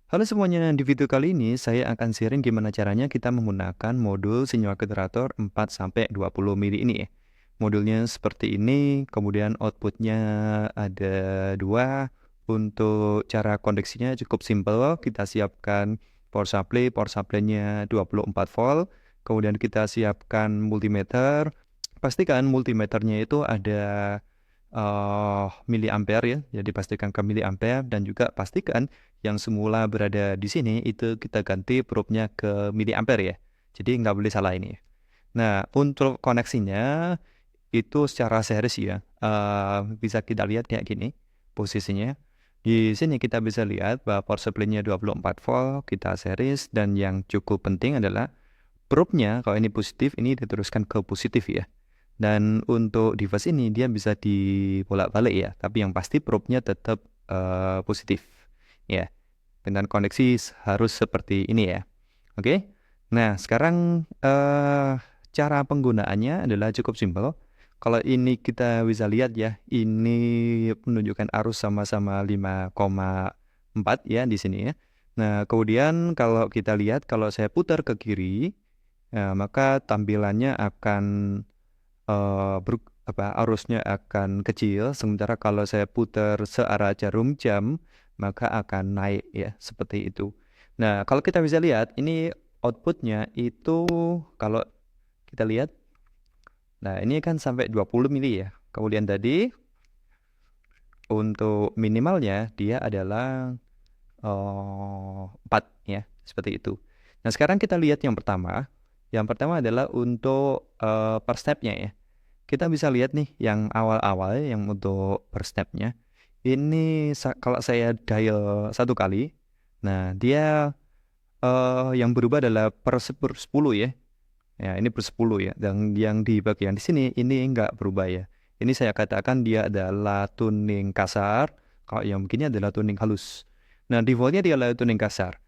Halo semuanya, di video kali ini saya akan sharing gimana caranya kita menggunakan modul senyawa generator 4-20 mili ini ya. Modulnya seperti ini, kemudian outputnya ada dua. Untuk cara koneksinya cukup simpel, kita siapkan power supply-nya 24 volt, kemudian kita siapkan multimeter. Pastikan multimeternya itu ada miliampere ya, jadi pastikan ke miliampere dan juga pastikan yang semula berada di sini itu kita ganti probe-nya ke miliampere ya. Jadi nggak boleh salah ini ya. Nah, untuk koneksinya itu secara series ya. Bisa kita lihat kayak gini posisinya. Di sini kita bisa lihat bahwa power supply-nya 24 volt, kita series dan yang cukup penting adalah probe-nya kalau ini positif ini diteruskan ke positif ya. Dan untuk device ini dia bisa dibolak-balik ya, tapi yang pasti probe-nya tetap positif ya. Dengan koneksi harus seperti ini ya. Oke. Nah, sekarang cara penggunaannya adalah cukup simpel. Kalau ini kita bisa lihat ya, ini menunjukkan arus sama-sama 5,4 ya di sini ya. Nah, kemudian kalau kita lihat kalau saya putar ke kiri, maka tampilannya akan arusnya akan kecil, sementara kalau saya putar searah jarum jam, maka akan naik ya, seperti itu. Nah, kalau kita bisa lihat, ini outputnya itu, kalau kita lihat, nah ini kan sampai 20 mili ya. Kemudian tadi, untuk minimalnya, dia adalah 4 ya, seperti itu. Nah, sekarang kita lihat yang pertama. Yang pertama adalah untuk per step-nya ya. Kita bisa lihat nih yang awal-awal yang untuk per step-nya. Ini kalau saya dial satu kali, nah dia yang berubah adalah per 10 ya. Ya, ini per 10 ya. Dan yang di bagian di sini ini enggak berubah ya. Ini saya katakan dia adalah tuning kasar, kalau yang begini adalah tuning halus. Nah, defaultnya dia adalah tuning kasar.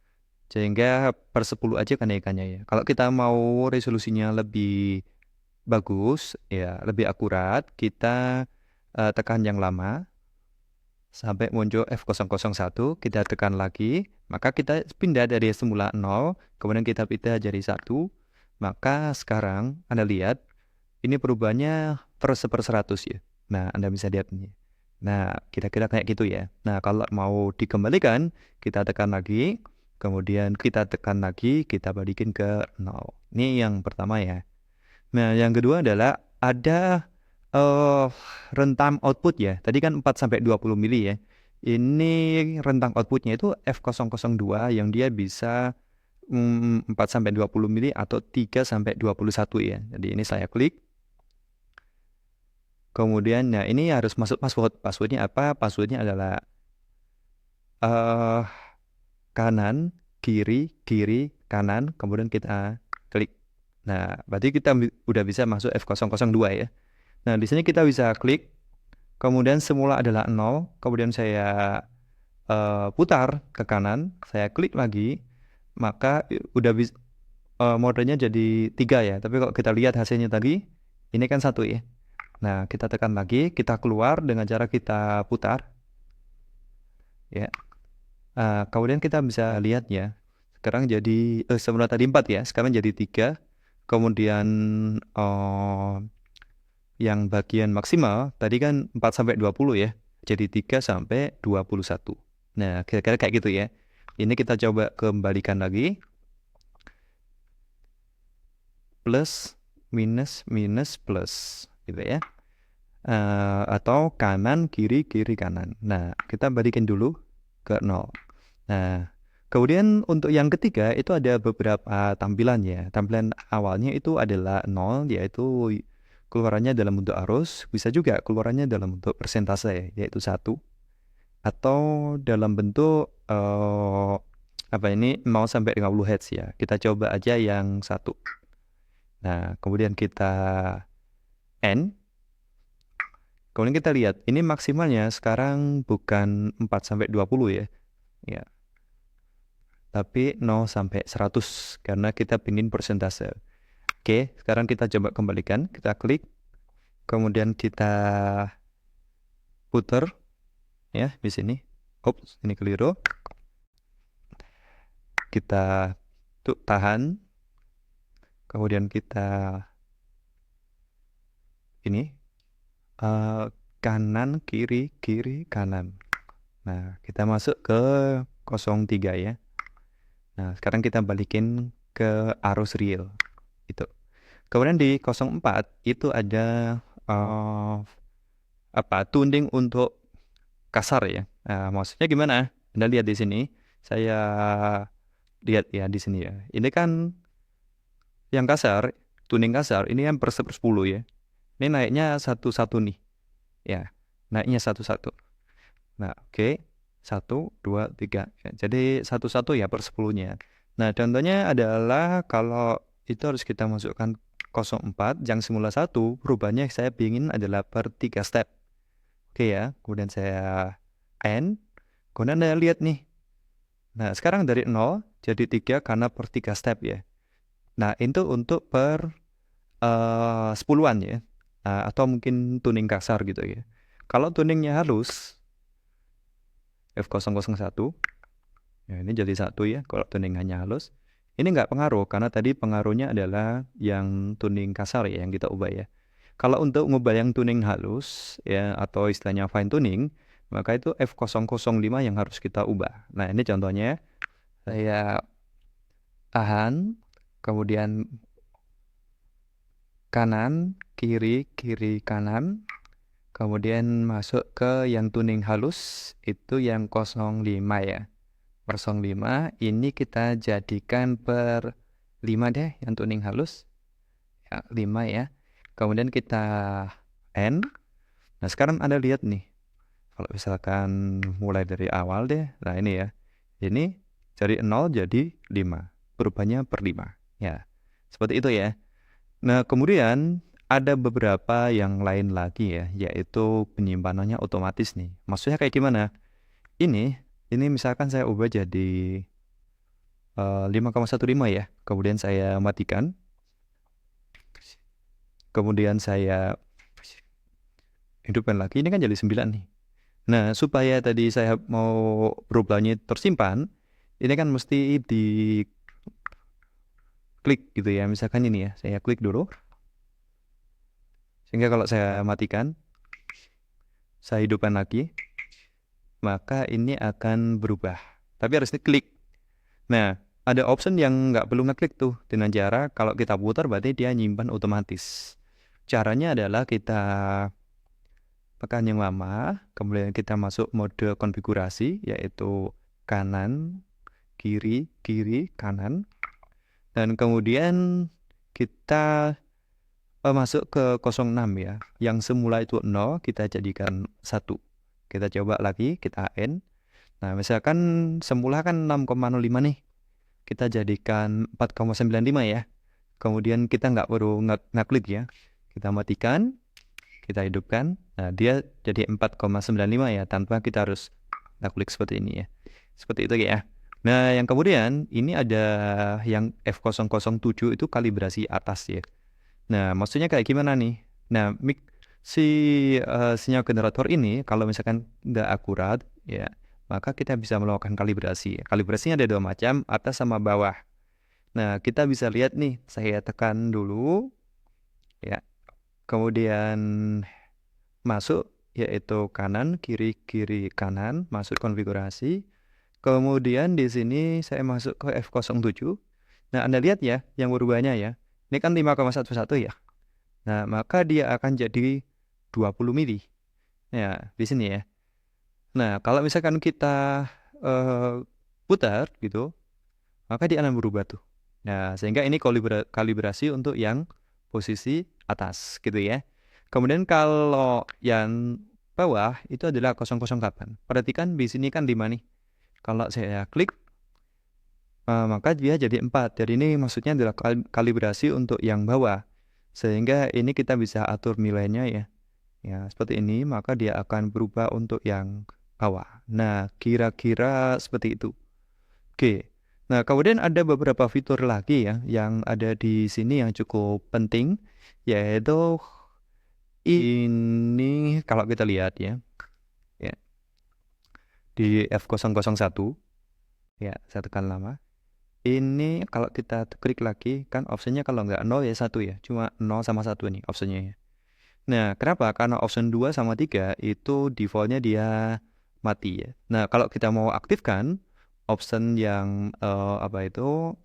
Sehingga per 10 aja kenaikannya ya. Kalau kita mau resolusinya lebih bagus, ya lebih akurat, kita tekan yang lama sampai muncul F001, kita tekan lagi, maka kita pindah dari semula 0, kemudian kita pindah jadi 1, maka sekarang Anda lihat, ini perubahannya per 100 ya. Nah, Anda bisa lihat ini. Nah, kira-kira kayak gitu ya. Nah, kalau mau dikembalikan, kita tekan lagi, kemudian kita tekan lagi, kita balikin ke 0. Ini yang pertama ya. Nah, yang kedua adalah ada eh rentang output ya. Tadi kan 4-20 mili ya. Ini rentang outputnya itu F002 yang dia bisa 4-20 mili atau 3-21 ya. Jadi ini saya klik. Kemudian ya ini harus masuk password. Passwordnya apa? Passwordnya adalah eh kanan, kiri, kiri, kanan. Kemudian kita klik. Nah, berarti kita udah bisa masuk F002 ya. Nah, di sini kita bisa klik, kemudian semula adalah 0, kemudian saya putar ke kanan, saya klik lagi, maka udah bisa modenya jadi 3 ya. Tapi kalau kita lihat hasilnya tadi, ini kan 1 ya. Nah, kita tekan lagi, kita keluar dengan cara kita putar ya. Kemudian kita bisa lihat ya. Sekarang jadi semula tadi 4 ya, sekarang jadi 3. Kemudian yang bagian maksimal tadi kan 4-20 ya. Jadi 3-21. Nah, kira-kira kayak gitu ya. Ini kita coba kembalikan lagi. Plus, minus, minus, plus. Gitu ya. Atau kanan, kiri, kiri, kanan. Nah, kita balikin dulu ke 0. Nah, kemudian untuk yang ketiga itu ada beberapa tampilan ya. Tampilan awalnya itu adalah 0, yaitu keluarannya dalam bentuk arus, bisa juga keluarannya dalam bentuk persentase, yaitu 1, atau dalam bentuk apa ini 0-50 Hz ya. Kita coba aja yang 1. Nah, kemudian kita N. Kemudian kita lihat, ini maksimalnya sekarang bukan 4-20 ya. Ya, tapi 0-100 karena kita pingin persentase. Oke, sekarang kita coba kembalikan, kita klik, kemudian kita putar ya di sini. Ups, ini keliru. kita tahan, kemudian kita ini kanan, kiri, kiri, kanan. Nah, kita masuk ke 03 ya. Nah, sekarang kita balikin ke arus real. Itu. Kemudian di 04 itu ada tuning untuk kasar ya. Nah, maksudnya gimana? Anda lihat di sini. Saya lihat ya di sini ya. Ini kan yang kasar, tuning kasar, ini yang per 10 ya. Ini naiknya satu-satu nih. Ya, naiknya satu-satu. Nah, oke. 1, 2, 3. Ya, jadi satu-satu ya per 10-nya. Nah, contohnya adalah kalau itu harus kita masukkan 04, yang semula 1, perubahannya saya ingin adalah per 3 step. Oke ya, kemudian saya N, kemudian Anda lihat nih. Nah, sekarang dari 0 jadi 3 karena per 3 step ya. Nah, itu untuk per 10-an ya. Atau mungkin tuning kasar gitu ya. Kalau tuningnya halus, F001, ya ini jadi 1 ya, kalau tuningannya halus. Ini nggak pengaruh, karena tadi pengaruhnya adalah yang tuning kasar ya, yang kita ubah ya. Kalau untuk ngubah yang tuning halus, ya atau istilahnya fine tuning, maka itu F005 yang harus kita ubah. Nah, ini contohnya, saya tahan, kemudian kanan, kiri, kiri, kanan, kemudian masuk ke yang tuning halus, itu yang 05 ya. Per 05 ini kita jadikan per 5 deh yang tuning halus. Ya, 5 ya. Kemudian kita N. Nah, sekarang Anda lihat nih. Kalau misalkan mulai dari awal deh. Nah, ini ya. Ini dari 0 jadi 5. Perubahannya per 5. Ya. Seperti itu ya. Nah, kemudian ada beberapa yang lain lagi ya, yaitu penyimpanannya otomatis nih. Maksudnya kayak gimana? Ini misalkan saya ubah jadi 5,15 ya. Kemudian saya matikan. Kemudian saya hidupkan lagi. Ini kan jadi 9 nih. Nah, supaya tadi saya mau perubahannya tersimpan, ini kan mesti di klik gitu ya. Misalkan ini ya, saya klik dulu. Sehingga kalau saya matikan, saya hidupkan lagi, maka ini akan berubah. Tapi harus diklik. Nah, ada option yang nggak perlu ngeklik tuh. Dengan cara kalau kita putar berarti dia nyimpan otomatis. Caranya adalah kita tekan yang lama, kemudian kita masuk mode konfigurasi, yaitu kanan, kiri, kiri, kanan. Dan kemudian kita masuk ke 06 ya. Yang semula itu 0, kita jadikan 1. Kita coba lagi, kita N. Nah, misalkan semula kan 6,05 nih. Kita jadikan 4,95 ya. Kemudian kita nggak perlu ngeklik ya. Kita matikan, kita hidupkan. Nah, dia jadi 4,95 ya, tanpa kita harus ngeklik seperti ini ya. Seperti itu ya. Nah, yang kemudian ini ada yang F007 itu kalibrasi atas ya. Nah, maksudnya kayak gimana nih? Nah, si sinyal generator ini kalau misalkan nggak akurat ya, maka kita bisa melakukan kalibrasi. Kalibrasinya ada 2 macam, atas sama bawah. Nah, kita bisa lihat nih, saya tekan dulu ya. Kemudian masuk yaitu kanan, kiri, kiri, kanan, masuk konfigurasi. Kemudian di sini saya masuk ke F07. Nah, Anda lihat ya yang berubahnya ya. Ini kan 5,11 ya. Nah, maka dia akan jadi 20 mili. Ya, di sini ya. Nah, kalau misalkan kita putar gitu, maka dia akan berubah tuh. Nah, sehingga ini kalibrasi untuk yang posisi atas gitu ya. Kemudian kalau yang bawah itu adalah 008. Perhatikan di sini kan 5 nih. Kalau saya klik, maka dia jadi 4. Jadi ini maksudnya adalah kalibrasi untuk yang bawah. Sehingga ini kita bisa atur nilainya ya. Ya, seperti ini, maka dia akan berubah untuk yang bawah. Nah, kira-kira seperti itu. Oke. Nah, kemudian ada beberapa fitur lagi ya yang ada di sini yang cukup penting, yaitu ini kalau kita lihat ya. Di F001 ya, saya tekan lama. Ini kalau kita klik lagi, kan optionnya kalau nggak 0 ya 1 ya. Cuma 0 sama 1 nih optionnya ya. Nah, kenapa? Karena option 2 sama 3 itu defaultnya dia mati ya. Nah, kalau kita mau aktifkan option yang apa itu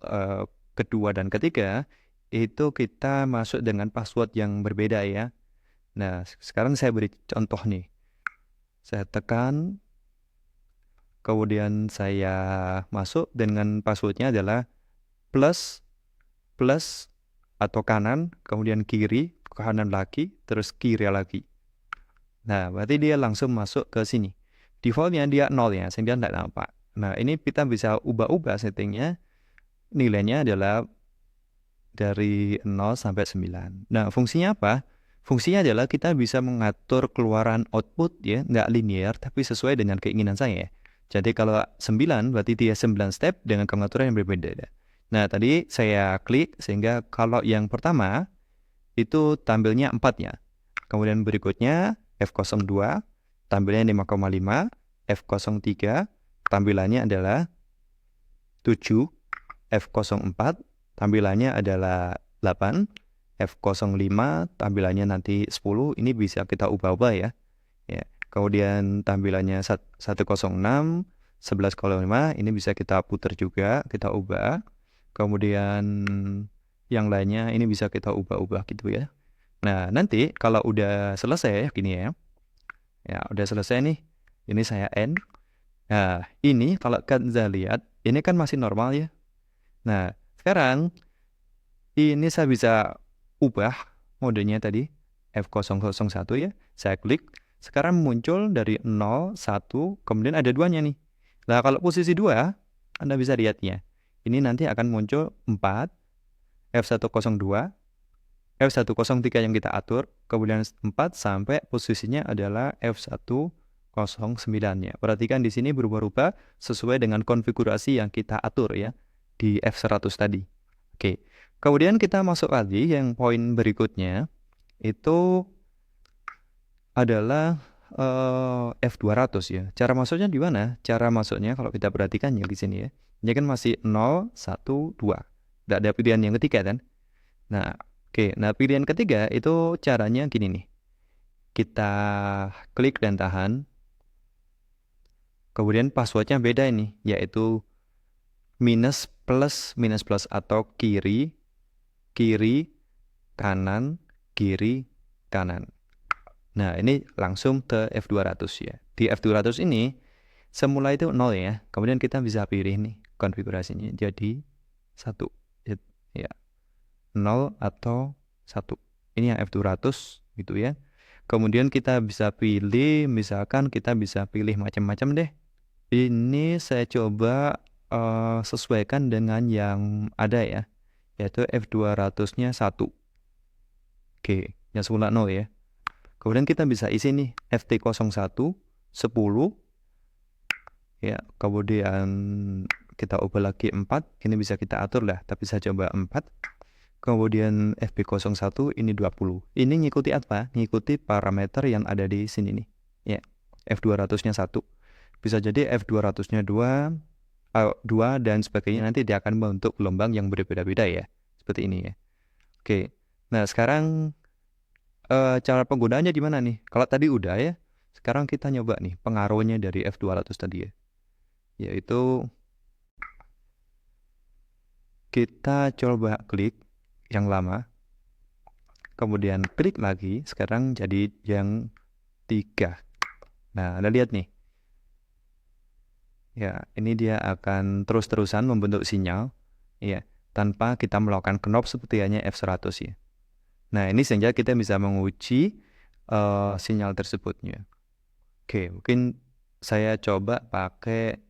kedua dan ketiga, itu kita masuk dengan password yang berbeda ya. Nah, sekarang saya beri contoh nih. Saya tekan, kemudian saya masuk dengan passwordnya adalah plus plus atau kanan, kemudian kiri, kanan lagi, terus kiri lagi. Nah, berarti dia langsung masuk ke sini. Defaultnya dia 0 ya, sehingga tidak nampak. Nah, ini kita bisa ubah-ubah settingnya. Nilainya adalah dari 0 sampai 9. Nah, fungsinya apa? Fungsinya adalah kita bisa mengatur keluaran output ya, nggak linear, tapi sesuai dengan keinginan saya. Jadi kalau 9, berarti dia 9 step dengan pengaturan yang berbeda. Nah, tadi saya klik, sehingga kalau yang pertama, itu tampilnya 4 ya. Kemudian berikutnya F02 tampilnya 5,5, F03 tampilannya adalah 7, F04 tampilannya adalah 8, F05 tampilannya nanti 10. Ini bisa kita ubah-ubah ya. Ya. Kemudian tampilannya 106, 11,5 ini bisa kita putar juga, kita ubah. Kemudian yang lainnya ini bisa kita ubah-ubah gitu ya. Nah, nanti kalau udah selesai gini ya. Ya, udah selesai nih. Ini saya end. Nah, ini kalau kita lihat, ini kan masih normal ya. Nah, sekarang ini saya bisa ubah modenya tadi F001 ya. Saya klik. Sekarang muncul dari 0, 1, kemudian ada duanya nih. Nah, kalau posisi 2, Anda bisa lihatnya. Ini nanti akan muncul 4, F102, F103 yang kita atur, kemudian 4 sampai posisinya adalah F109 ya. Perhatikan di sini berubah-ubah sesuai dengan konfigurasi yang kita atur ya di F100 tadi. Oke. Kemudian kita masuk lagi yang poin berikutnya itu adalah F200 ya. Cara masuknya di mana? Cara masuknya kalau kita perhatikan ya di sini ya. Ini kan masih 0, 1, 2. Tidak ada pilihan yang ketiga kan? Nah, oke. Nah, pilihan ketiga itu caranya gini nih. Kita klik dan tahan. Kemudian passwordnya beda ini, yaitu minus plus atau kiri, kiri, kanan, kiri, kanan. Nah, ini langsung ke F200 ya. Di F200 ini, semula itu 0 ya. Kemudian kita bisa pilih nih konfigurasinya jadi 1. Ya, 0 atau 1. Ini yang F200 gitu ya. Kemudian kita bisa pilih, misalkan kita bisa pilih macam-macam deh. Ini saya coba sesuaikan dengan yang ada ya, yaitu F200-nya 1. Oke, yang semula 0 ya. Kemudian kita bisa isi nih FT01, 10. Ya, kemudian kita ubah lagi 4. Ini bisa kita atur lah, tapi saya coba 4. Kemudian FB01 ini 20. Ini ngikuti apa? Ngikuti parameter yang ada di sini nih. Ya, F200-nya 1. Bisa jadi F200-nya 2, 2 dan sebagainya, nanti dia akan membentuk gelombang yang berbeda-beda ya. Seperti ini ya. Oke. Nah, sekarang cara penggunaannya di mana nih? Kalau tadi udah ya. Sekarang kita nyoba nih pengaruhnya dari F200 tadi ya. Yaitu kita coba klik yang lama. Kemudian klik lagi. Sekarang jadi yang 3. Nah, Anda lihat nih. Ya, ini dia akan terus-terusan membentuk sinyal ya, tanpa kita melakukan knob seperti hanya F100 ya. Nah, ini sehingga kita bisa menguji sinyal tersebutnya. Oke, mungkin saya coba pakai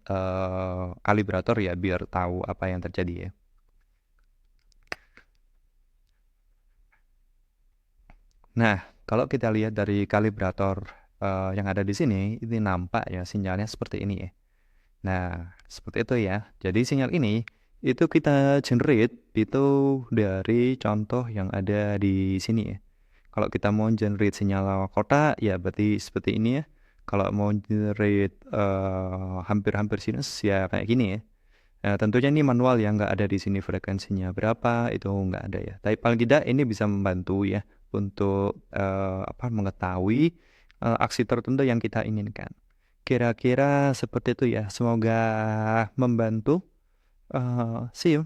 kalibrator ya, biar tahu apa yang terjadi ya. Nah, kalau kita lihat dari kalibrator yang ada di sini, ini nampak ya sinyalnya seperti ini ya. Nah, seperti itu ya. Jadi sinyal ini itu kita generate itu dari contoh yang ada di sini ya. Kalau kita mau generate sinyal kotak ya berarti seperti ini ya. Kalau mau generate hampir-hampir sinus ya kayak gini ya. Tentunya ini manual ya, nggak ada di sini frekuensinya berapa, itu nggak ada ya. Tapi paling tidak ini bisa membantu ya untuk mengetahui aksi tertentu yang kita inginkan. Kira-kira seperti itu ya. Semoga membantu. See you.